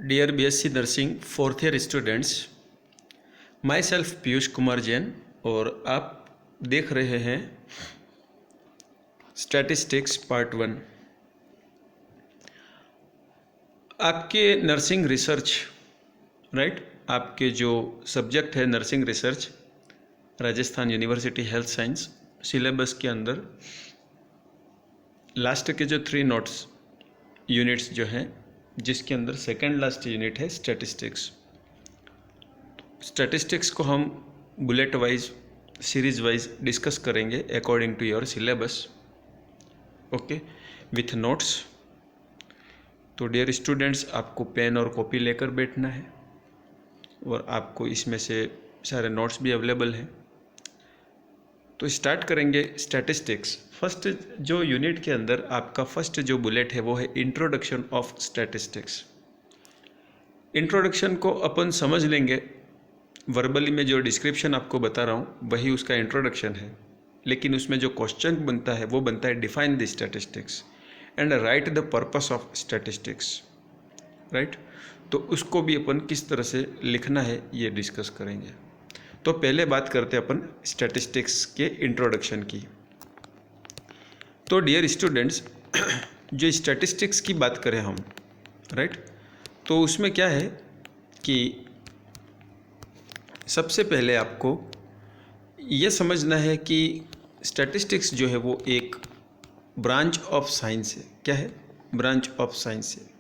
Dear BSc nursing fourth year students, my self Piyush Kumar Jain और आप देख रहे हैं स्टैटिस्टिक्स पार्ट 1। आपके नर्सिंग रिसर्च राइट, आपके जो सब्जेक्ट है nursing research Rajasthan university health science syllabus के अंदर लास्ट के जो 3 नोट्स यूनिट्स जो हैं, जिसके अंदर सेकेंड लास्ट यूनिट है स्टैटिस्टिक्स। स्टैटिस्टिक्स को हम bullet wise series wise discuss करेंगे according to your syllabus, okay, with notes. तो डियर स्टूडेंट्स, आपको पेन और कॉपी लेकर बैठना है और आपको इसमें से सारे नोट्स भी अवेलेबल हैं। तो स्टार्ट करेंगे स्टैटिस्टिक्स। फर्स्ट जो यूनिट के अंदर आपका फर्स्ट जो बुलेट है वो है इंट्रोडक्शन ऑफ स्टैटिस्टिक्स। इंट्रोडक्शन को अपन समझ लेंगे, वर्बली में जो डिस्क्रिप्शन आपको बता रहा हूँ वही उसका इंट्रोडक्शन है, लेकिन उसमें जो क्वेश्चन बनता है वो बनता है define the statistics and right the purpose of statistics, right. तो उसको भी अपन किस तरह से लिखना है ये डिस्कस करेंगे। तो पहले बात करते हैं अपन स्टैटिस्टिक्स के इंट्रोडक्शन की। तो डियर स्टूडेंट्स, जो स्टैटिस्टिक्स की बात करें हम, राइट, तो उसमें क्या है कि सबसे पहले आपको ये समझना है कि स्टैटिस्टिक्स जो है वो एक ब्रांच ऑफ साइंस है। क्या है? ब्रांच ऑफ साइंस है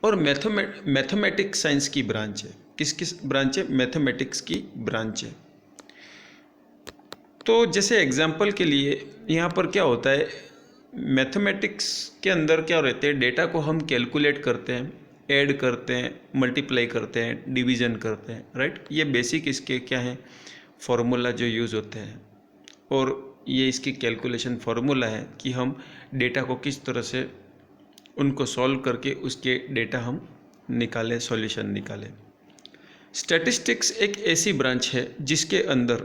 और मैथमेटिक्स साइंस की ब्रांच है। किस ब्रांच है? मैथमेटिक्स की ब्रांच है। तो जैसे एग्जांपल के लिए यहाँ पर क्या होता है, मैथमेटिक्स के अंदर क्या रहते हैं, डेटा को हम कैलकुलेट करते हैं, ऐड करते हैं, मल्टीप्लाई करते हैं, डिवीज़न करते हैं, राइट। ये बेसिक इसके क्या है, फार्मूला जो यूज़ होते हैं, और ये इसकी कैलकुलेशन फार्मूला है कि हम डेटा को किस तरह से उनको सॉल्व करके उसके डेटा हम निकालें, सॉल्यूशन निकालें। स्टैटिस्टिक्स एक ऐसी ब्रांच है जिसके अंदर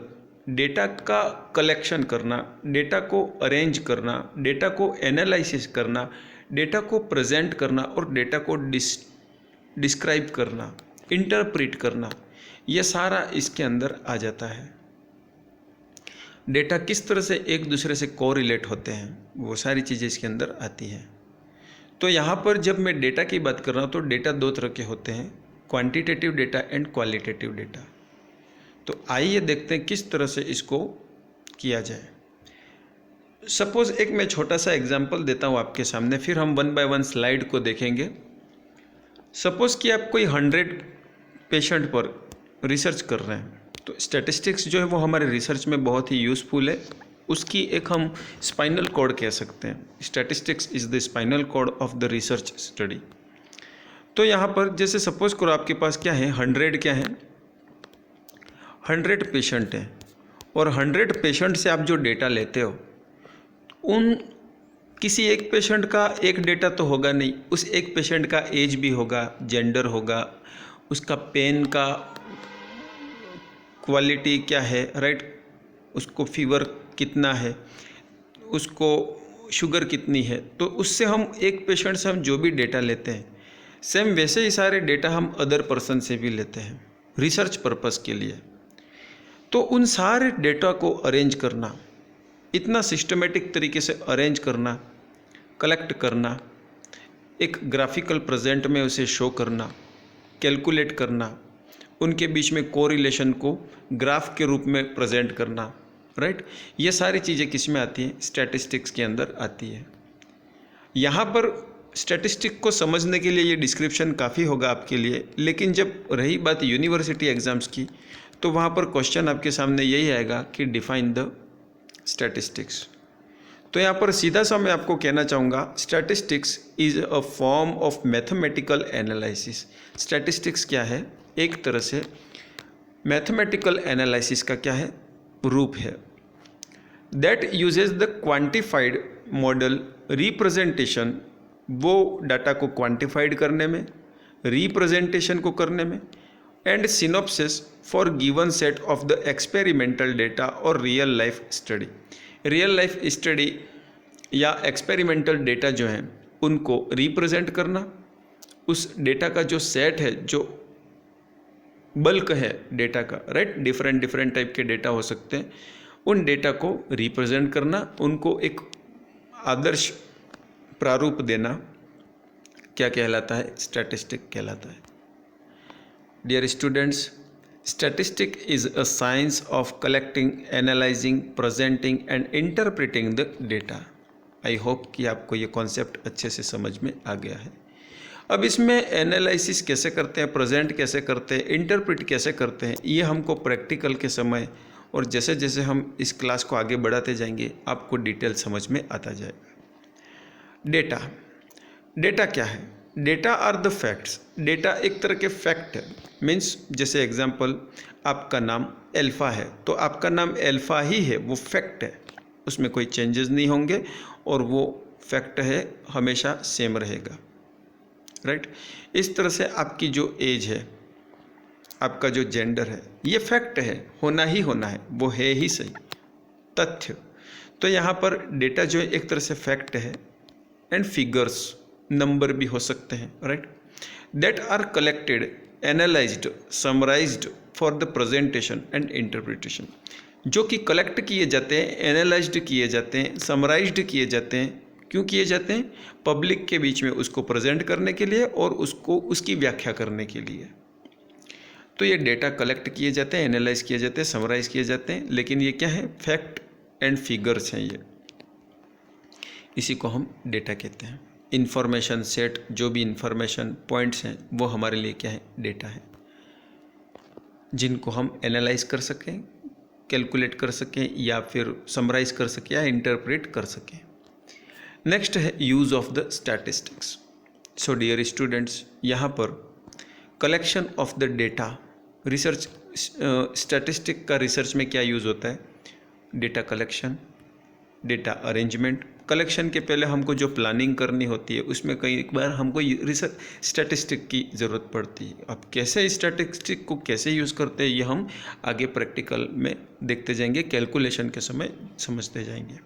डेटा का कलेक्शन करना, डेटा को अरेंज करना, डेटा को एनालिसिस करना, डेटा को प्रेजेंट करना और डेटा को डिस्क्राइब करना, इंटरप्रेट करना, यह सारा इसके अंदर आ जाता है। डेटा किस तरह से एक दूसरे से कोरिलेट होते हैं, वो सारी चीज़ें इसके अंदर आती हैं। तो यहाँ पर जब मैं डेटा की बात कर रहा हूँ तो डेटा 2 तरह के होते हैं, quantitative data and qualitative data. तो आइए देखते हैं किस तरह से इसको किया जाए। सपोज एक मैं छोटा सा एग्जांपल देता हूँ आपके सामने, फिर हम 1 बाय 1 स्लाइड को देखेंगे। सपोज कि आप कोई 100 पेशेंट पर रिसर्च कर रहे हैं, तो स्टैटिस्टिक्स जो है वो हमारे रिसर्च में बहुत ही यूज़फुल है। उसकी एक हम स्पाइनल कॉर्ड कह सकते हैं। Statistics is the spinal cord of the research study. तो यहाँ पर जैसे सपोज करो आपके पास क्या है, 100 क्या है, 100 पेशेंट हैं और 100 पेशेंट से आप जो डेटा लेते हो, उन किसी एक पेशेंट का एक डेटा तो होगा नहीं, उस एक पेशेंट का एज भी होगा, जेंडर होगा, उसका पेन का क्वालिटी क्या है, राइट, उसको फीवर कितना है, उसको शुगर कितनी है। तो उससे हम एक पेशेंट से हम जो भी डेटा लेते हैं, सेम वैसे ही सारे डेटा हम अदर पर्सन से भी लेते हैं रिसर्च पर्पस के लिए। तो उन सारे डेटा को अरेंज करना, इतना सिस्टमेटिक तरीके से अरेंज करना, कलेक्ट करना, एक ग्राफिकल प्रेजेंट में उसे शो करना, कैलकुलेट करना, उनके बीच में कोरिलेशन को ग्राफ के रूप में प्रेजेंट करना, राइट, ये सारी चीज़ें किस में आती हैं? स्टैटिस्टिक्स के अंदर आती है। यहाँ पर स्टैटिस्टिक को समझने के लिए ये डिस्क्रिप्शन काफ़ी होगा आपके लिए, लेकिन जब रही बात यूनिवर्सिटी एग्ज़ाम्स की, तो वहाँ पर क्वेश्चन आपके सामने यही आएगा कि डिफाइन द स्टैटिस्टिक्स। तो यहाँ पर सीधा सा मैं आपको कहना चाहूँगा, statistics is a form of mathematical analysis. Statistics क्या है? एक तरह से मैथमेटिकल एनालिसिस का क्या है? रूप है। That uses the quantified model representation, वो डाटा को क्वांटिफाइड करने में, रिप्रेजेंटेशन को करने में, and synopsis for given set of the experimental data और real life study. Real life study या एक्सपेरिमेंटल डेटा जो हैं उनको रिप्रेजेंट करना उस डेटा का जो सेट है, जो बल्क है डेटा का, राइट, डिफरेंट डिफरेंट टाइप के डेटा हो सकते हैं, उन डेटा को रिप्रेजेंट करना, उनको एक आदर्श प्रारूप देना क्या कहलाता है? स्टैटिस्टिक कहलाता है। Dear students, statistic is a science of collecting, analysing, presenting and interpreting the data. I hope कि आपको ये कॉन्सेप्ट अच्छे से समझ में आ गया है। अब इसमें एनालिसिस कैसे करते हैं, प्रेजेंट कैसे करते हैं, इंटरप्रेट कैसे करते हैं, ये हमको प्रैक्टिकल के समय और जैसे जैसे हम इस क्लास को आगे बढ़ाते जाएंगे आपको डिटेल समझ में आता जाएगा। डेटा, डेटा क्या है? Data are the facts. Data एक तरह के फैक्ट है, मीन्स जैसे एग्जांपल आपका नाम अल्फ़ा है, तो आपका नाम अल्फ़ा ही है, वो फैक्ट है, उसमें कोई चेंजेस नहीं होंगे और वो फैक्ट है, हमेशा सेम रहेगा, राइट। इस तरह से आपकी जो एज है, आपका जो जेंडर है, ये फैक्ट है, होना ही होना है, वो है ही सही, तथ्य। तो यहाँ पर डेटा जो है एक तरह से फैक्ट है, एंड फिगर्स, नंबर भी हो सकते हैं, right, that are collected, analysed, summarised for the presentation and interpretation, जो कि कलेक्ट किए जाते हैं, एनालाइज्ड किए जाते हैं, समराइज्ड किए जाते हैं। क्यों किए जाते हैं? पब्लिक के बीच में उसको प्रेजेंट करने के लिए और उसको उसकी व्याख्या करने के लिए। तो ये डेटा कलेक्ट किए जाते हैं, एनालाइज किए जाते हैं, समराइज किए जाते हैं, लेकिन ये क्या है? फैक्ट एंड फिगर्स हैं ये, इसी को हम डेटा कहते हैं। इंफॉर्मेशन सेट, जो भी इंफॉर्मेशन पॉइंट्स हैं वो हमारे लिए क्या है? डेटा है, जिनको हम एनालाइज कर सकें, कैलकुलेट कर सकें, या फिर समराइज कर सकें, या इंटरप्रेट कर सकें। नेक्स्ट है use of the statistics. So dear students, यहाँ पर collection of the data, research, statistic का रिसर्च में क्या यूज़ होता है? Data collection, data arrangement. Collection के पहले हमको जो प्लानिंग करनी होती है उसमें कई बार हमको रिसर्च स्टैटिस्टिक की ज़रूरत पड़ती है। अब कैसे स्टैटिस्टिक को कैसे यूज़ करते हैं ये हम आगे प्रैक्टिकल में देखते जाएंगे, कैलकुलेशन के समय समझते जाएंगे।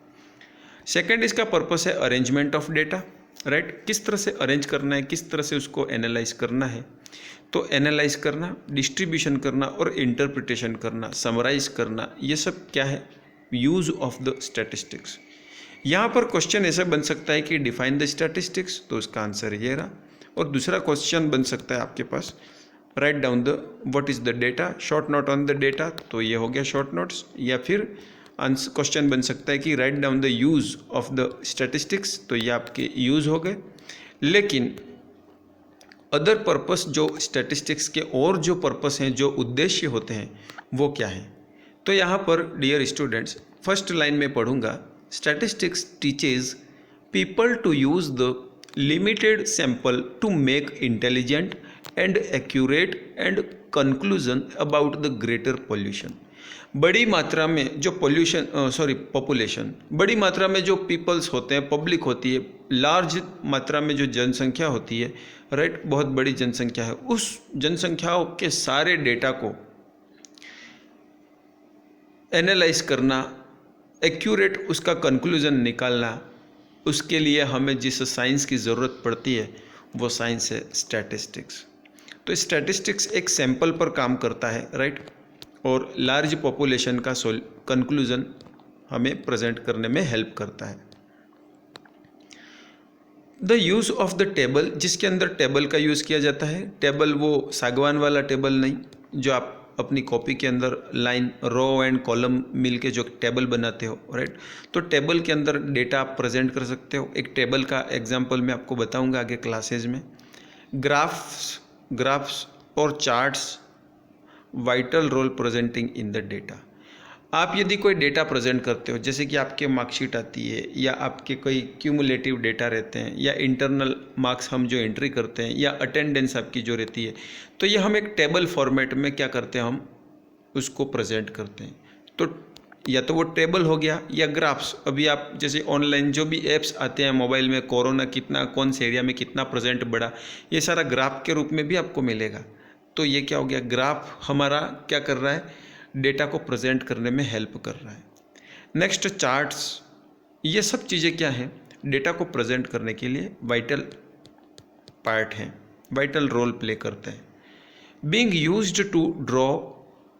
सेकंड, इसका पर्पस है अरेंजमेंट ऑफ डेटा, राइट, किस तरह से अरेंज करना है, किस तरह से उसको एनालाइज करना है। तो एनालाइज करना, डिस्ट्रीब्यूशन करना और इंटरप्रिटेशन करना, समराइज करना, ये सब क्या है? Use of the statistics. यहाँ पर क्वेश्चन ऐसा बन सकता है कि डिफाइन द स्टैटिस्टिक्स, तो उसका आंसर ये रहा। और दूसरा क्वेश्चन बन सकता है आपके पास, write down the what is the data, short note on the data, तो ये हो गया शॉर्ट नोट्स। या फिर आंसर क्वेश्चन बन सकता है कि right down the use of the statistics, तो ये आपके यूज़ हो गए। लेकिन अदर पर्पस, जो स्टैटिस्टिक्स के और जो पर्पस हैं, जो उद्देश्य होते हैं, वो क्या है? तो यहाँ पर डियर स्टूडेंट्स, फर्स्ट लाइन में पढ़ूंगा, statistics teaches people to use the limited sample to make intelligent and accurate and conclusion about the greater pollution. बड़ी मात्रा में जो पॉपुलेशन, बड़ी मात्रा में जो पीपल्स होते हैं, पब्लिक होती है, लार्ज मात्रा में जो जनसंख्या होती है, राइट, बहुत बड़ी जनसंख्या है, उस जनसंख्याओं के सारे डेटा को एनालाइज करना, एक्यूरेट उसका कंक्लूजन निकालना, उसके लिए हमें जिस साइंस की ज़रूरत पड़ती है वो साइंस है स्टैटिस्टिक्स। तो स्टैटिस्टिक्स एक सैंपल पर काम करता है, राइट, और लार्ज पॉपुलेशन का कंक्लूजन हमें प्रेजेंट करने में हेल्प करता है। The use of the table, जिसके अंदर टेबल का यूज़ किया जाता है। टेबल वो सागवान वाला टेबल नहीं, जो आप अपनी कॉपी के अंदर लाइन, रो एंड कॉलम मिल के जो टेबल बनाते हो, राइट। तो टेबल के अंदर डेटा आप प्रेजेंट कर सकते हो। एक टेबल का एग्जांपल मैं आपको बताऊंगा आगे क्लासेज में। ग्राफ्स और charts vital role presenting in the data. आप यदि कोई डेटा प्रेजेंट करते हो, जैसे कि आपके मार्कशीट आती है, या आपके कोई क्यूमुलेटिव डेटा रहते हैं, या इंटरनल मार्क्स हम जो एंट्री करते हैं, या अटेंडेंस आपकी जो रहती है, तो ये हम एक टेबल फॉर्मेट में क्या करते हैं, हम उसको प्रेजेंट करते हैं। तो या तो वो टेबल हो गया, या ग्राफ्स। अभी आप जैसे ऑनलाइन जो भी ऐप्स आते हैं मोबाइल में, कोरोना कितना, कौन से एरिया में कितना प्रेजेंट बढ़ा, ये सारा ग्राफ के रूप में भी आपको मिलेगा। तो ये क्या हो गया, ग्राफ हमारा क्या कर रहा है, डेटा को प्रेजेंट करने में हेल्प कर रहा है। नेक्स्ट चार्ट्स, ये सब चीज़ें क्या हैं, डेटा को प्रेजेंट करने के लिए वाइटल पार्ट हैं। वाइटल रोल प्ले करते हैं। Being used to draw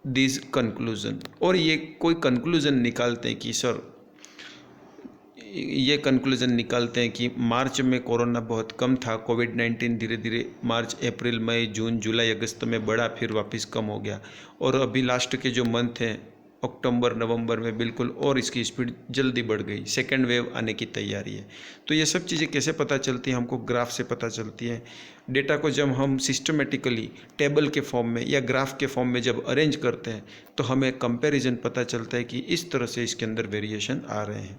this conclusion, और ये कोई कंक्लूजन निकालते हैं कि सर, ये कंक्लूजन निकालते हैं कि मार्च में कोरोना बहुत कम था, कोविड-19 धीरे धीरे मार्च, अप्रैल, मई, जून, जुलाई, अगस्त में बढ़ा, फिर वापस कम हो गया, और अभी लास्ट के जो मंथ हैं अक्टूबर नवंबर में बिल्कुल और इसकी स्पीड जल्दी बढ़ गई, सेकेंड वेव आने की तैयारी है। तो ये सब चीज़ें कैसे पता चलती हैं? हमको ग्राफ से पता चलती है। डेटा को जब हम सिस्टमेटिकली टेबल के फॉर्म में या ग्राफ के फॉर्म में जब अरेंज करते हैं तो हमें कंपैरिजन पता चलता है कि इस तरह से इसके अंदर वेरिएशन आ रहे हैं।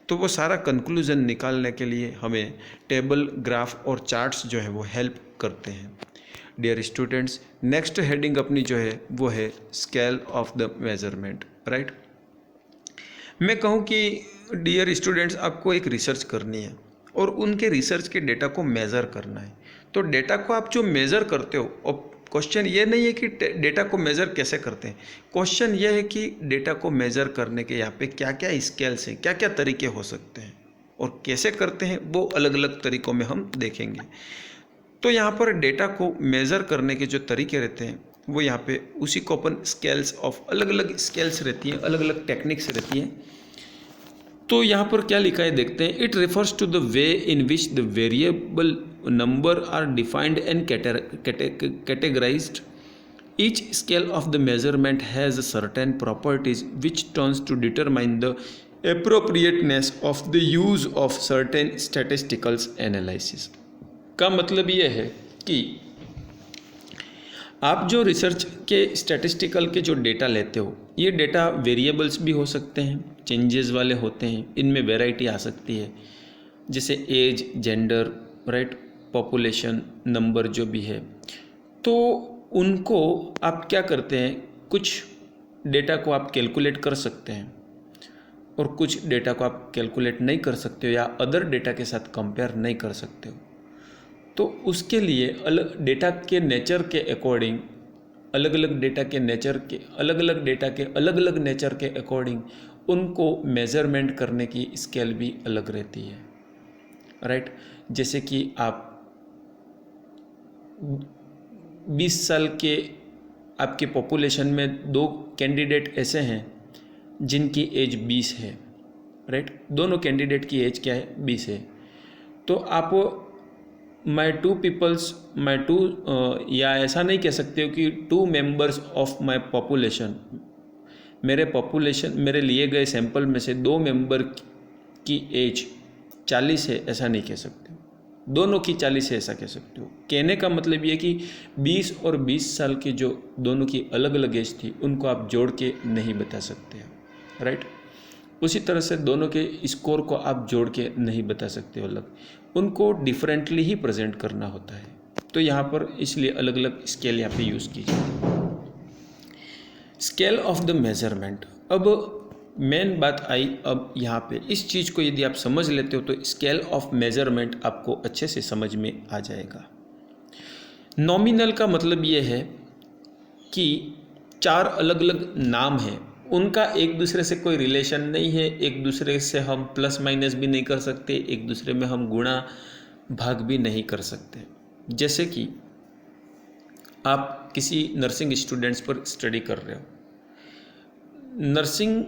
तो वो सारा कंक्लूजन निकालने के लिए हमें टेबल, ग्राफ और चार्ट्स जो है वो हेल्प करते हैं। डियर स्टूडेंट्स, नेक्स्ट हेडिंग अपनी जो है वो है scale of the measurement, right. मैं कहूँ कि डियर स्टूडेंट्स, आपको एक रिसर्च करनी है और उनके रिसर्च के डेटा को मेज़र करना है। तो डेटा को आप जो मेज़र करते हो, और क्वेश्चन ये नहीं है कि डेटा को मेज़र कैसे करते हैं, क्वेश्चन ये है कि डेटा को मेज़र करने के यहाँ पे क्या क्या स्केल्स हैं, क्या क्या तरीके हो सकते हैं और कैसे करते हैं, वो अलग अलग तरीक़ों में हम देखेंगे। तो यहाँ पर डेटा को मेज़र करने के जो तरीके रहते हैं वो यहाँ पे उसी को अपन स्केल्स ऑफ, अलग अलग स्केल्स रहती हैं, अलग अलग टेक्निक्स रहती हैं। तो यहाँ पर क्या लिखा है देखते हैं। It refers to the way in which the variable number are defined and categorised. Each scale of the measurement has certain properties which turns to determine the appropriateness of the use of certain statistical analysis। का मतलब ये है कि आप जो research के statistical के जो डेटा लेते हो, ये डेटा वेरिएबल्स भी हो सकते हैं, चेंजेस वाले होते हैं, इनमें वैरायटी आ सकती है, जैसे age, gender, right, population, number जो भी है। तो उनको आप क्या करते हैं, कुछ डेटा को आप कैलकुलेट कर सकते हैं और कुछ डेटा को आप कैलकुलेट नहीं कर सकते हो या अदर डेटा के साथ कंपेयर नहीं कर सकते हो। तो उसके लिए अलग डेटा के नेचर के अकॉर्डिंग, अलग अलग डेटा के नेचर के अलग अलग डेटा के अलग अलग नेचर के अकॉर्डिंग उनको मेज़रमेंट करने की स्केल भी अलग रहती है, राइट। जैसे कि आप 20 साल के आपके पॉपुलेशन में 2 कैंडिडेट ऐसे हैं जिनकी एज 20 है, राइट। दोनों कैंडिडेट की एज क्या है, 20 है। तो आप माई टू या ऐसा नहीं कह सकते हो कि 2 मेंबर्स ऑफ माई पॉपुलेशन, मेरे लिए गए सैंपल में से 2 मेंबर की एज 40 है, ऐसा नहीं कह सकते। दोनों की 40 है ऐसा कह सकते हो। कहने का मतलब ये कि 20 और 20 साल की जो दोनों की अलग अलग एज थी उनको आप जोड़ के नहीं बता सकते, राइट। उसी तरह से दोनों के स्कोर को आप जोड़ के नहीं बता सकते हो, अलग, उनको डिफरेंटली ही प्रेजेंट करना होता है। तो यहाँ पर इसलिए अलग अलग स्केल यहाँ पे यूज़ की जाती है। स्केल ऑफ द मेजरमेंट, अब मेन बात आई, अब यहाँ पे इस चीज़ को यदि आप समझ लेते हो तो स्केल ऑफ मेजरमेंट आपको अच्छे से समझ में आ जाएगा। नॉमिनल का मतलब ये है कि 4 अलग अलग नाम हैं, उनका एक दूसरे से कोई रिलेशन नहीं है, एक दूसरे से हम प्लस माइनस भी नहीं कर सकते, एक दूसरे में हम गुणा भाग भी नहीं कर सकते। जैसे कि आप किसी नर्सिंग स्टूडेंट्स पर स्टडी कर रहे हो, नर्सिंग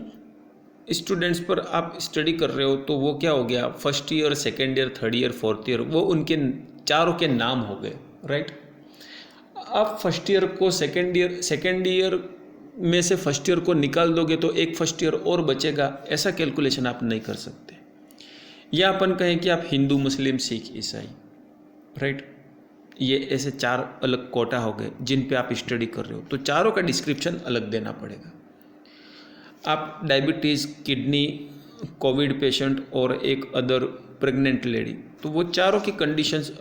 स्टूडेंट्स पर आप स्टडी कर रहे हो तो वो क्या हो गया, first year, second year, third year, fourth year, वो उनके चारों के नाम हो गए, राइट। आप फर्स्ट ईयर को सेकेंड ईयर में से फर्स्ट ईयर को निकाल दोगे तो एक फर्स्ट ईयर और बचेगा, ऐसा कैलकुलेशन आप नहीं कर सकते। या अपन कहें कि आप हिंदू, मुस्लिम, सिख, ईसाई, राइट, ये ऐसे 4 अलग कोटा हो गए जिन पे आप स्टडी कर रहे हो, तो चारों का डिस्क्रिप्शन अलग देना पड़ेगा। आप डायबिटीज़, किडनी, कोविड पेशेंट और एक अदर प्रेग्नेंट लेडी, तो वो चारों की कंडीशंस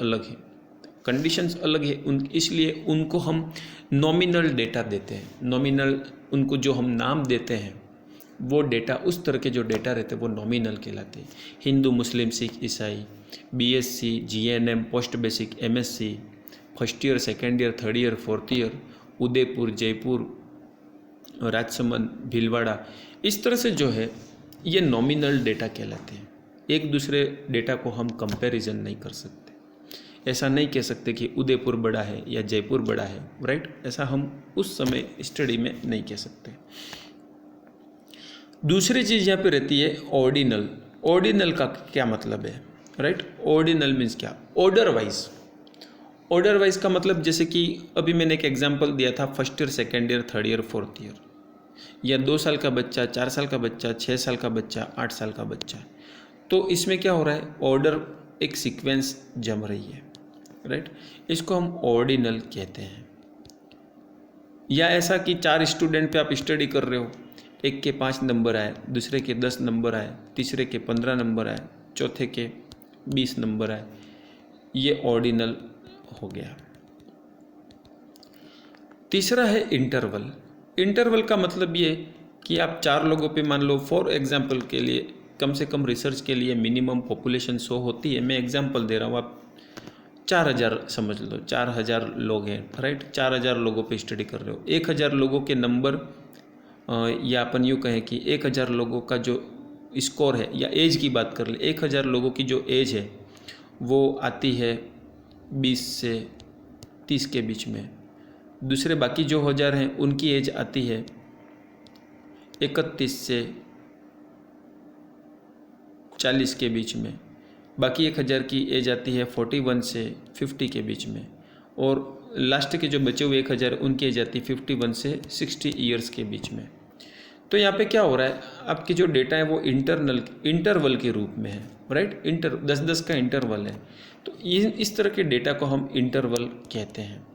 अलग हैं, इसलिए उनको हम नॉमिनल डेटा देते हैं। नॉमिनल, उनको जो हम नाम देते हैं वो डेटा, उस तरह के जो डेटा रहते हैं वो नॉमिनल कहलाते हैं। हिंदू, मुस्लिम, सिख, ईसाई, BSc, GNM, post basic, MSc, first year, second year, third year, fourth year, Udaipur, Jaipur, Rajsamand, Bhilwara, इस तरह से जो है ये नॉमिनल डेटा कहलाते हैं। एक दूसरे डेटा को हम कंपैरिजन नहीं कर सकते। ऐसा नहीं कह सकते कि उदयपुर बड़ा है या जयपुर बड़ा है, राइट। ऐसा हम उस समय स्टडी में नहीं कह सकते। दूसरी चीज़ यहाँ पे रहती है ऑर्डिनल। ऑर्डिनल का क्या मतलब है, राइट। ऑर्डिनल मीन्स क्या, ऑर्डर वाइज। ऑर्डर वाइज का मतलब जैसे कि अभी मैंने एक एग्जांपल दिया था, first year, second year, third year, fourth year, या 2 साल का बच्चा, 4 साल का बच्चा, 6 साल का बच्चा, 8 साल का बच्चा। तो इसमें क्या हो रहा है, ऑर्डर एक सीक्वेंस जम रही है, राइट। इसको हम ऑर्डिनल कहते हैं। या ऐसा कि 4 स्टूडेंट पे आप स्टडी कर रहे हो, एक के 5 नंबर आए, दूसरे के 10 नंबर आए, तीसरे के 15 नंबर आए, चौथे के 20 नंबर आए, ये ऑर्डिनल हो गया। तीसरा है इंटरवल। इंटरवल का मतलब ये कि आप 4 लोगों पे मान लो, फॉर एग्जांपल के लिए, कम से कम रिसर्च के लिए मिनिमम पॉपुलेशन 100 होती है। मैं एग्जांपल दे रहा हूँ, आप 4000 समझ लो, 4000 लोग हैं, राइट। 4000 लोगों पे स्टडी कर रहे हो, 1000 लोगों के नंबर, या अपन यूँ कहें कि 1000 लोगों का जो स्कोर है, या एज की बात कर ले, 1000 लोगों की जो एज है वो आती है 20 से 30 के बीच में। दूसरे बाकी जो 1000 हैं उनकी एज आती है 31 से 40 के बीच में। बाकी 1000 की एज आती है 41 से 50 के बीच में। और लास्ट के जो बचे हुए 1000 उनकी एज आती है 51 से 60 ईयर्स के बीच में। तो यहाँ पे क्या हो रहा है, आपकी जो डेटा है वो इंटरवल के रूप में है, राइट। 10-10 का इंटरवल है। तो इस तरह के डेटा को हम इंटरवल कहते हैं,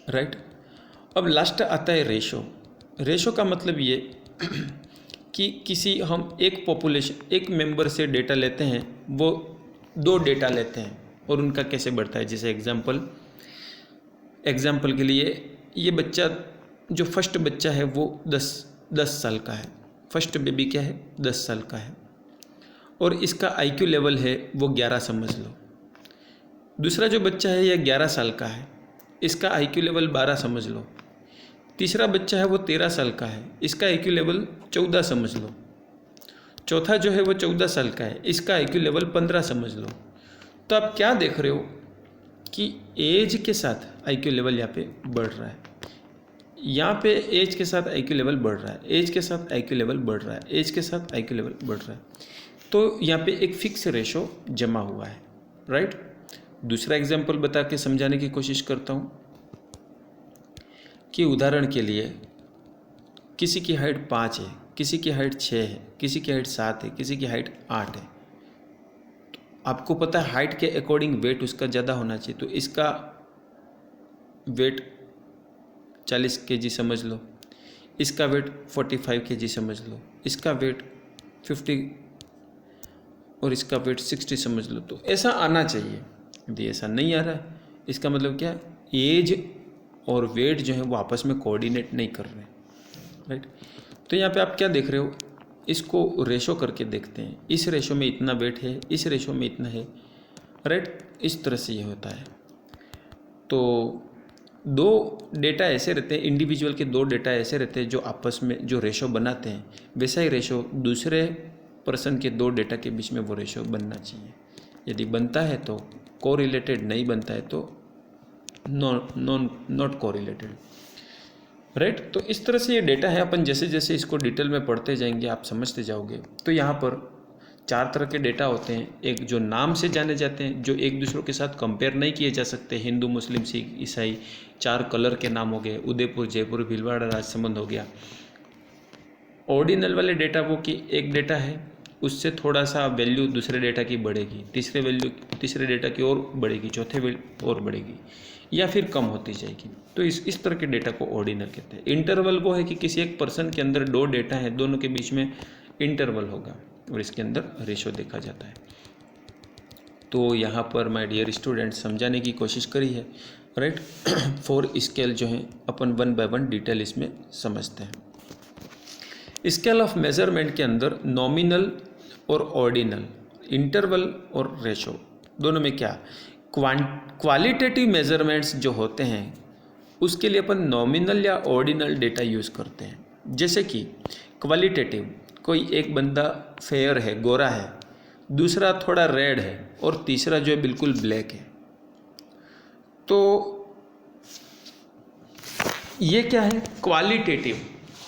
राइट। अब लास्ट आता है रेशो। रेशो का मतलब ये कि किसी हम एक पॉपुलेशन, एक मेंबर से डेटा लेते हैं, वो 2 डेटा लेते हैं और उनका कैसे बढ़ता है। जैसे एग्जाम्पल के लिए, ये बच्चा जो फर्स्ट बच्चा है वो 10 साल का है। फर्स्ट बेबी क्या है, 10 साल का है, और इसका IQ लेवल है वो 11 समझ लो। दूसरा जो बच्चा है ये 11 साल का है, इसका IQ लेवल 12 समझ लो। तीसरा बच्चा है वो 13 साल का है, इसका IQ लेवल 14 समझ लो। चौथा जो है वो 14 साल का है, इसका IQ लेवल 15 समझ लो। तो आप क्या देख रहे हो कि एज के साथ IQ लेवल यहाँ पे बढ़ रहा है। यहाँ पे एज के साथ IQ लेवल बढ़ रहा है, एज के साथ IQ लेवल बढ़ रहा है, एज के साथ IQ लेवल बढ़ रहा है। तो यहाँ पे एक फिक्स रेशो जमा हुआ है, राइट। दूसरा एग्जाम्पल बता के समझाने की कोशिश करता हूँ कि उदाहरण के लिए किसी की हाइट 5 है, किसी की हाइट 6 है, किसी की हाइट 7 है, किसी की हाइट 8 है। तो आपको पता है हाइट के अकॉर्डिंग वेट उसका ज़्यादा होना चाहिए। तो इसका वेट 40 kg समझ लो, इसका वेट 45 kg समझ लो, इसका वेट 50 और इसका वेट 60 समझ लो। तो ऐसा आना चाहिए। यदि ऐसा नहीं आ रहा है, इसका मतलब क्या है, एज और वेट जो है वो आपस में कोऑर्डिनेट नहीं कर रहे, राइट। तो यहाँ पे आप क्या देख रहे हो, इसको रेशो करके देखते हैं, इस रेशो में इतना वेट है, इस रेशो में इतना है, राइट। इस तरह से ये होता है। तो 2 डेटा ऐसे रहते हैं, इंडिविजुअल के 2 डेटा ऐसे रहते हैं जो आपस में जो रेशो बनाते हैं, वैसा ही रेशो दूसरे पर्सन के 2 डेटा के बीच में वो रेशो बनना चाहिए। यदि बनता है तो कोरिलेटेड, नहीं बनता है तो नॉट कोरिलेटेड, राइट। तो इस तरह से ये डेटा है। अपन जैसे जैसे इसको डिटेल में पढ़ते जाएंगे आप समझते जाओगे। तो यहाँ पर 4 तरह के डेटा होते हैं। एक जो नाम से जाने जाते हैं, जो एक दूसरों के साथ कंपेयर नहीं किए जा सकते, हिंदू, मुस्लिम, सिख, ईसाई। 4 कलर के नाम हो गए, उदयपुर, जयपुर, भीलवाड़ा, राजसमंद हो गया। ऑर्डिनल वाले डेटा वो कि एक डेटा है, उससे थोड़ा सा वैल्यू दूसरे डेटा की बढ़ेगी, तीसरे डेटा की और बढ़ेगी, चौथे और बढ़ेगी, या फिर कम होती जाएगी। तो इस तरह के डेटा को ऑर्डिनल कहते हैं। इंटरवल वो है कि किसी एक पर्सन के अंदर 2 डेटा है, दोनों के बीच में इंटरवल होगा और इसके अंदर रेशो देखा जाता है। तो यहाँ पर माय डियर स्टूडेंट समझाने की कोशिश करी है, राइट। 4 स्केल जो हैं अपन 1 बाय 1 डिटेल इसमें समझते हैं। स्केल ऑफ मेजरमेंट के अंदर नॉमिनल और ऑर्डिनल, इंटरवल और रेशो, दोनों में क्या, क्वालिटेटिव मेजरमेंट्स जो होते हैं उसके लिए अपन नॉमिनल या ऑर्डिनल डेटा यूज़ करते हैं। जैसे कि क्वालिटेटिव, कोई एक बंदा फेयर है, गोरा है, दूसरा थोड़ा रेड है और तीसरा जो है बिल्कुल ब्लैक है। तो ये क्या है? क्वालिटेटिव।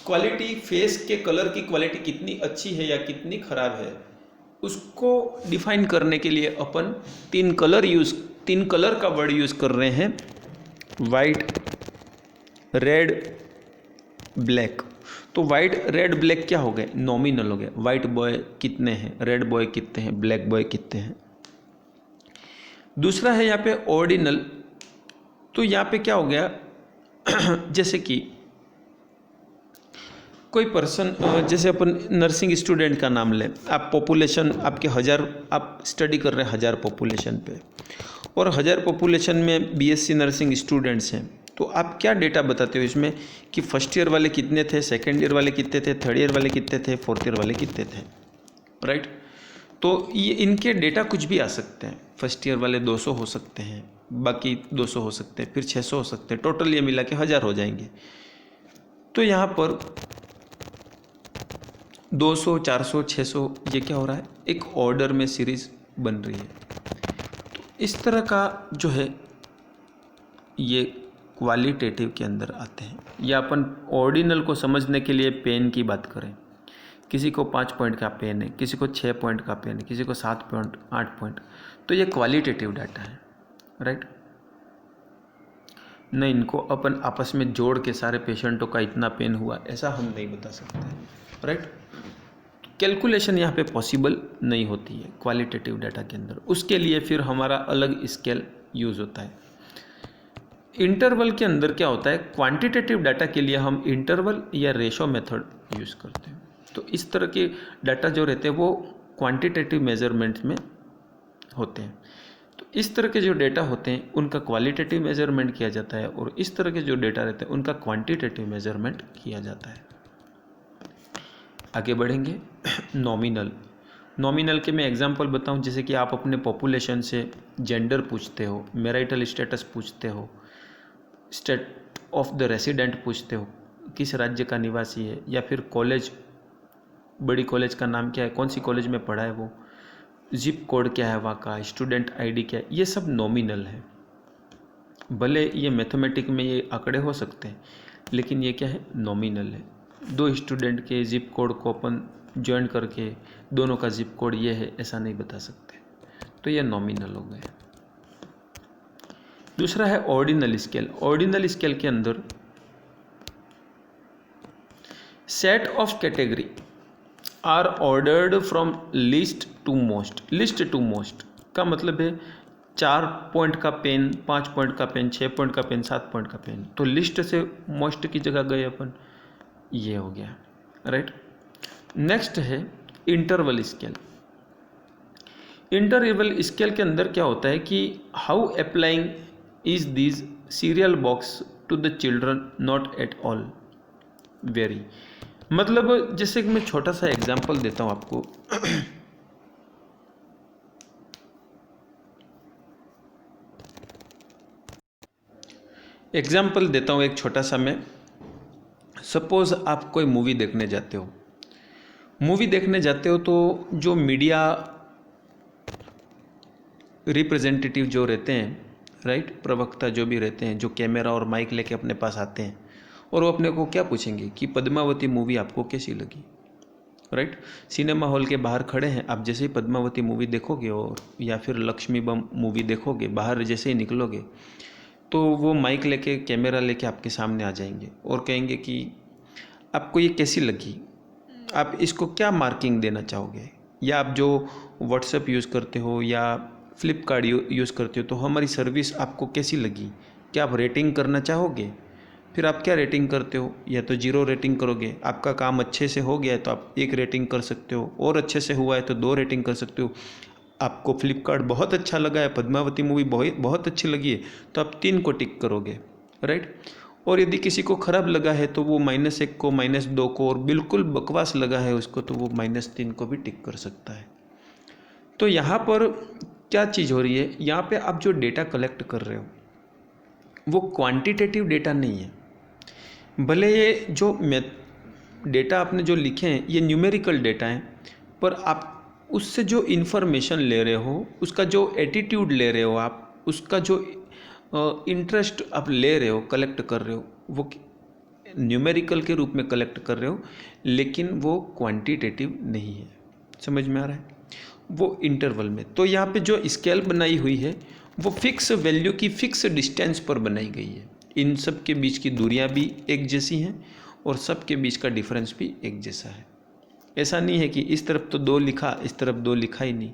क्वालिटी, फेस के कलर की क्वालिटी कितनी अच्छी है या कितनी खराब है, उसको डिफाइन करने के लिए अपन तीन कलर का वर्ड यूज़ कर रहे हैं, वाइट, रेड, ब्लैक। तो वाइट, रेड, ब्लैक क्या हो गए? नॉमिनल हो गए। वाइट बॉय कितने हैं, रेड बॉय कितने हैं, ब्लैक बॉय कितने हैं। दूसरा है यहाँ पे ऑर्डिनल। तो यहाँ पे क्या हो गया जैसे कि कोई पर्सन, जैसे अपन नर्सिंग स्टूडेंट का नाम लें, आप पॉपुलेशन आपके 1000, आप स्टडी कर रहे हैं 1000 पॉपुलेशन पे, और 1000 पॉपुलेशन में बीएससी नर्सिंग स्टूडेंट्स हैं, तो आप क्या डेटा बताते हो इसमें कि फर्स्ट ईयर वाले कितने थे, सेकेंड ईयर वाले कितने थे, थर्ड ईयर वाले कितने थे, फोर्थ ईयर वाले कितने थे, राइट। तो ये इनके डेटा कुछ भी आ सकते हैं। फर्स्ट ईयर वाले 200 हो सकते हैं, बाकी 200 हो सकते हैं, फिर 600 हो सकते हैं, टोटल ये मिला के 1000 हो जाएंगे। तो यहाँ पर 200, 400, 600 ये क्या हो रहा है? एक ऑर्डर में सीरीज बन रही है। तो इस तरह का जो है ये क्वालिटेटिव के अंदर आते हैं। या अपन ऑर्डिनल को समझने के लिए पेन की बात करें, किसी को 5 पॉइंट का पेन है, किसी को 6 पॉइंट का पेन है, किसी को 7 पॉइंट, 8 पॉइंट, तो ये क्वालिटेटिव डाटा है, राइट। न इनको अपन आपस में जोड़ के सारे पेशेंटों का इतना पेन हुआ ऐसा हम नहीं बता सकते, राइट। कैलकुलेशन यहाँ पे पॉसिबल नहीं होती है क्वालिटेटिव डाटा के अंदर। उसके लिए फिर हमारा अलग स्केल यूज़ होता है। इंटरवल के अंदर क्या होता है? क्वांटिटेटिव डाटा के लिए हम इंटरवल या रेशो मेथड यूज़ करते हैं। तो इस तरह के डाटा जो रहते हैं वो क्वांटिटेटिव मेजरमेंट में होते हैं। तो इस तरह के जो डेटा होते हैं उनका क्वालिटेटिव मेजरमेंट किया जाता है, और इस तरह के जो डेटा रहते हैं उनका क्वांटिटेटिव मेजरमेंट किया जाता है। आगे बढ़ेंगे। नॉमिनल के मैं एग्जांपल बताऊं, जैसे कि आप अपने पॉपुलेशन से जेंडर पूछते हो, मैरिटल स्टेटस पूछते हो, स्टेट ऑफ द रेसिडेंट पूछते हो, किस राज्य का निवासी है, या फिर कॉलेज, बड़ी कॉलेज का नाम क्या है, कौन सी कॉलेज में पढ़ा है वो, जिप कोड क्या है वहाँ का, स्टूडेंट आईडी क्या है, ये सब नॉमिनल है। भले ये मैथमेटिक में ये आंकड़े हो सकते हैं, लेकिन ये क्या है? नॉमिनल है। 2 स्टूडेंट के जिप कोड को अपन ज्वाइन करके दोनों का जिप कोड ये है ऐसा नहीं बता सकते, तो ये नॉमिनल हो गए। दूसरा है ऑर्डिनल स्केल। ऑर्डिनल स्केल के अंदर set of category are ordered from list to most. List to most का मतलब है 4 पॉइंट का पेन, 5 पॉइंट का पेन, 6 पॉइंट का पेन, 7 पॉइंट का पेन, तो लिस्ट से मोस्ट की जगह गए अपन, ये हो गया, राइट। नेक्स्ट है इंटरवल स्केल। इंटरवल स्केल के अंदर क्या होता है कि how applying is this serial box to the children not at all very. मतलब जैसे कि मैं छोटा सा एग्जांपल देता हूं आपको। एग्जाम्पल देता हूँ एक छोटा सा मैं। सपोज़ आप कोई मूवी देखने जाते हो। मूवी देखने जाते हो तो जो मीडिया रिप्रेजेंटेटिव जो रहते हैं, राइट, प्रवक्ता जो भी रहते हैं, जो कैमरा और माइक लेके अपने पास आते हैं, और वो अपने को क्या पूछेंगे कि पद्मावती मूवी आपको कैसी लगी, राइट। सिनेमा हॉल के बाहर खड़े हैं, आप जैसे ही पद्मावती मूवी देखोगे और या फिर लक्ष्मी बम मूवी देखोगे, बाहर जैसे ही निकलोगे तो वो माइक लेके, कैमरा लेके आपके सामने आ जाएंगे और कहेंगे कि आपको ये कैसी लगी, आप इसको क्या मार्किंग देना चाहोगे, या आप जो व्हाट्सएप यूज़ करते हो या फ्लिपकार्ट यूज़ करते हो तो हमारी सर्विस आपको कैसी लगी, क्या आप रेटिंग करना चाहोगे। फिर आप क्या रेटिंग करते हो? या तो 0 रेटिंग करोगे, आपका काम अच्छे से हो गया है तो आप 1 रेटिंग कर सकते हो, और अच्छे से हुआ है तो 2 रेटिंग कर सकते हो। आपको फ्लिपकार्ट बहुत अच्छा लगा है, पद्मावती मूवी बहुत अच्छी लगी है, तो आप 3 को टिक करोगे, राइट। और यदि किसी को ख़राब लगा है तो वो -1 को, -2 को, और बिल्कुल बकवास लगा है उसको तो वो -3 को भी टिक कर सकता है। तो यहाँ पर क्या चीज़ हो रही है? यहाँ पे आप जो डेटा कलेक्ट कर रहे हो वो क्वांटिटेटिव डेटा नहीं है। भले ये जो डेटा आपने जो लिखे हैं ये न्यूमेरिकल डेटा हैं, पर आप उससे जो इन्फॉर्मेशन ले रहे हो, उसका जो एटीट्यूड ले रहे हो आप, उसका जो इंटरेस्ट आप ले रहे हो, कलेक्ट कर रहे हो, वो न्यूमेरिकल के रूप में कलेक्ट कर रहे हो, लेकिन वो क्वांटिटेटिव नहीं है। समझ में आ रहा है? वो इंटरवल में। तो यहाँ पे जो स्केल बनाई हुई है वो फिक्स वैल्यू की फिक्स डिस्टेंस पर बनाई गई है। इन सब के बीच की दूरियाँ भी एक जैसी हैं और सब के बीच का डिफरेंस भी एक जैसा है। ऐसा नहीं है कि इस तरफ तो 2 लिखा, इस तरफ 2 लिखा ही नहीं,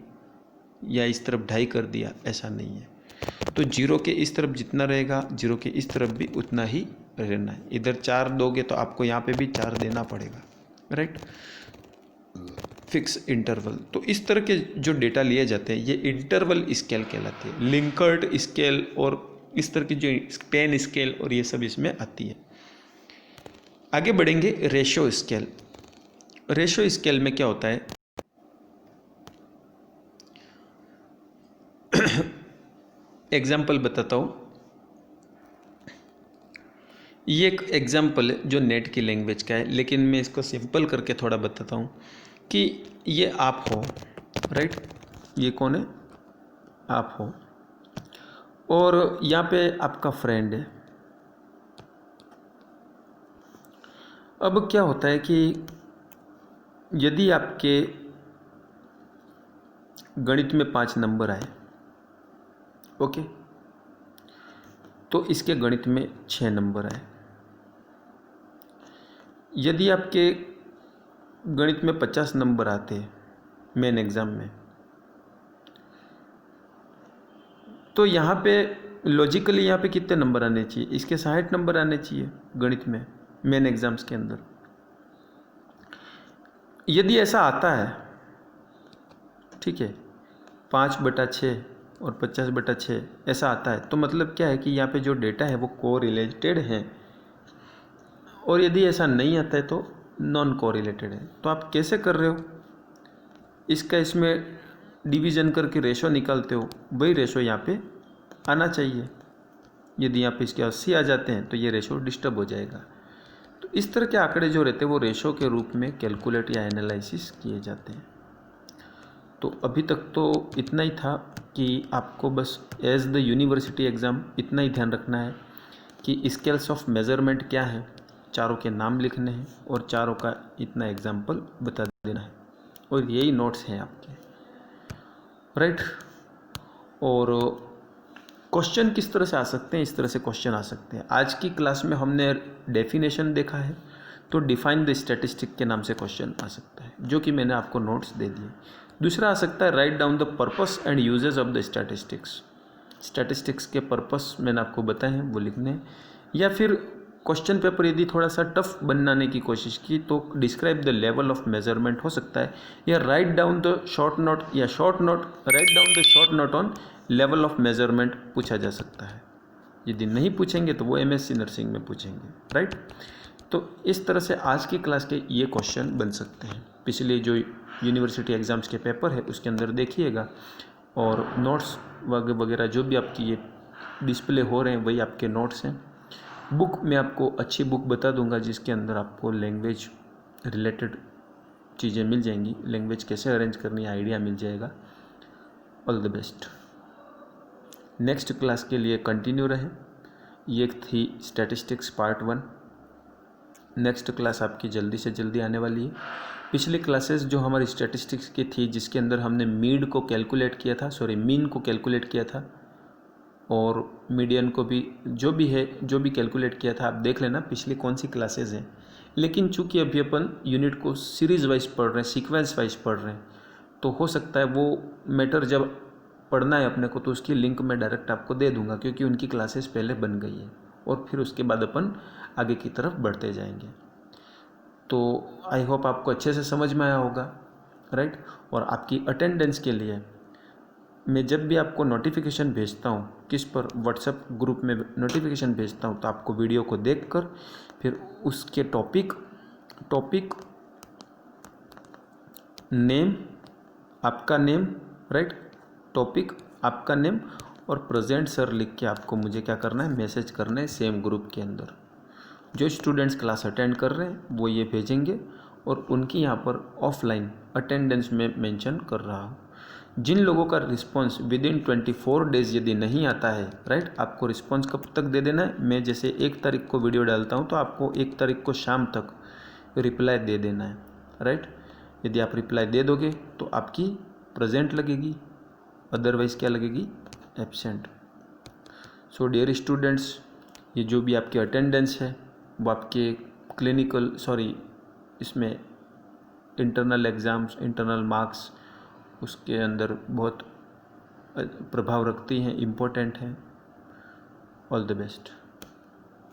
या इस तरफ 2.5 कर दिया, ऐसा नहीं है। तो 0 के इस तरफ जितना रहेगा, 0 के इस तरफ भी उतना ही रहना है। इधर 4 दोगे तो आपको यहाँ पे भी 4 देना पड़ेगा, राइट? Fix interval. तो इस तरह के जो डेटा लिए जाते हैं ये इंटरवल स्केल कहलाते हैं। लिंकर्ट स्केल और इस तरह की जो पेन स्केल और ये सब इसमें आती है। आगे बढ़ेंगे रेशो स्केल। रेशो स्केल में क्या होता है, एग्जाम्पल बताता हूँ। ये एक एग्जाम्पल है जो नेट की लैंग्वेज का है, लेकिन मैं इसको सिंपल करके थोड़ा बताता हूँ कि ये आप हो, राइट? ये कौन है? आप हो, और यहाँ पे आपका फ्रेंड है। अब क्या होता है कि यदि आपके गणित में 5 नंबर आए, ओके, तो इसके गणित में 6 नंबर आए। यदि आपके गणित में 50 नंबर आते हैं मेन एग्ज़ाम में, तो यहाँ पे लॉजिकली यहाँ पे कितने नंबर आने चाहिए? इसके 60 नंबर आने चाहिए गणित में मेन एग्ज़ाम्स के अंदर। यदि ऐसा आता है, ठीक है, 5/6 और 50/6 ऐसा आता है, तो मतलब क्या है कि यहाँ पे जो डेटा है वो कोरिलेटेड है। और यदि ऐसा नहीं आता है तो नॉन कोरिलेटेड है। तो आप कैसे कर रहे हो? इसका इसमें डिवीज़न करके रेशो निकालते हो, वही रेशो यहाँ पे आना चाहिए। यदि यहाँ पे इसके 80 आ जाते हैं तो ये रेशो डिस्टर्ब हो जाएगा। तो इस तरह के आंकड़े जो रहते हैं वो रेशो के रूप में कैलकुलेट या एनालिसिस किए जाते हैं। तो अभी तक तो इतना ही था कि आपको बस एज द यूनिवर्सिटी एग्ज़ाम इतना ही ध्यान रखना है कि स्केल्स ऑफ मेज़रमेंट क्या है, चारों के नाम लिखने हैं और चारों का इतना एग्जाम्पल बता देना है, और यही नोट्स हैं आपके, राइट? और क्वेश्चन किस तरह से आ सकते हैं? इस तरह से क्वेश्चन आ सकते हैं। आज की क्लास में हमने डेफिनेशन देखा है, तो डिफाइन द स्टैटिस्टिक के नाम से क्वेश्चन आ सकता है, जो कि मैंने आपको नोट्स दे दिए। दूसरा आ सकता है right down the purpose and uses of the statistics. Statistics के पर्पस मैंने आपको बताए हैं, वो लिखने हैं। या फिर क्वेश्चन पेपर यदि थोड़ा सा टफ बनाने की कोशिश की तो describe the level of measurement हो सकता है, या write down the short note, या short note write down the short note on level of measurement पूछा जा सकता है। यदि नहीं पूछेंगे तो वो एमएससी नर्सिंग में पूछेंगे, राइट? तो इस तरह से आज की क्लास के ये क्वेश्चन बन सकते हैं। पिछले जो यूनिवर्सिटी एग्ज़ाम्स के पेपर है उसके अंदर देखिएगा, और नोट्स वगैरह जो भी आपकी ये डिस्प्ले हो रहे हैं वही आपके नोट्स हैं। बुक मैं आपको अच्छी बुक बता दूंगा जिसके अंदर आपको लैंग्वेज रिलेटेड चीज़ें मिल जाएंगी, लैंग्वेज कैसे अरेंज करनी है आइडिया मिल जाएगा। All the best. Next class के लिए कंटिन्यू रहे। ये थी स्टैटिस्टिक्स पार्ट 1। नेक्स्ट क्लास आपकी जल्दी से जल्दी आने वाली है। पिछली क्लासेस जो हमारी स्टैटिस्टिक्स की थी, जिसके अंदर हमने मीन को कैलकुलेट किया था और मीडियन को भी, जो भी कैलकुलेट किया था, आप देख लेना पिछली कौन सी क्लासेस हैं। लेकिन चूंकि अभी अपन यूनिट को सीरीज़ वाइज पढ़ रहे हैं, सीक्वेंस वाइज पढ़ रहे हैं, तो हो सकता है वो मैटर जब पढ़ना है अपने को तो उसकी लिंक मैं डायरेक्ट आपको दे दूंगा, क्योंकि उनकी क्लासेस पहले बन गई है और फिर उसके बाद अपन आगे की तरफ बढ़ते जाएंगे। तो आई होप आपको अच्छे से समझ में आया होगा, राइट? और आपकी अटेंडेंस के लिए मैं जब भी आपको नोटिफिकेशन भेजता हूँ, किस पर, व्हाट्सएप ग्रुप में नोटिफिकेशन भेजता हूँ, तो आपको वीडियो को देखकर फिर उसके टॉपिक नेम, आपका नेम, राइट, टॉपिक, आपका नेम और प्रेजेंट सर लिख के आपको मुझे क्या करना है, मैसेज करना है सेम ग्रुप के अंदर। जो स्टूडेंट्स क्लास अटेंड कर रहे हैं वो ये भेजेंगे और उनकी यहाँ पर ऑफलाइन अटेंडेंस में मेंशन कर रहा हूँ। जिन लोगों का रिस्पांस विद इन 24 डेज यदि नहीं आता है, राइट, आपको रिस्पांस कब तक दे देना है, मैं जैसे 1 तारीख को वीडियो डालता हूँ तो आपको 1 तारीख को शाम तक रिप्लाई दे देना है, राइट। यदि आप रिप्लाई दे दोगे तो आपकी प्रेजेंट लगेगी, अदरवाइज़ क्या लगेगी, एब्सेंट। सो डियर स्टूडेंट्स, ये जो भी आपकी अटेंडेंस है वो आपके इसमें इंटरनल एग्ज़ाम्स, इंटरनल मार्क्स उसके अंदर बहुत प्रभाव रखती हैं, इम्पोर्टेंट है। All the best.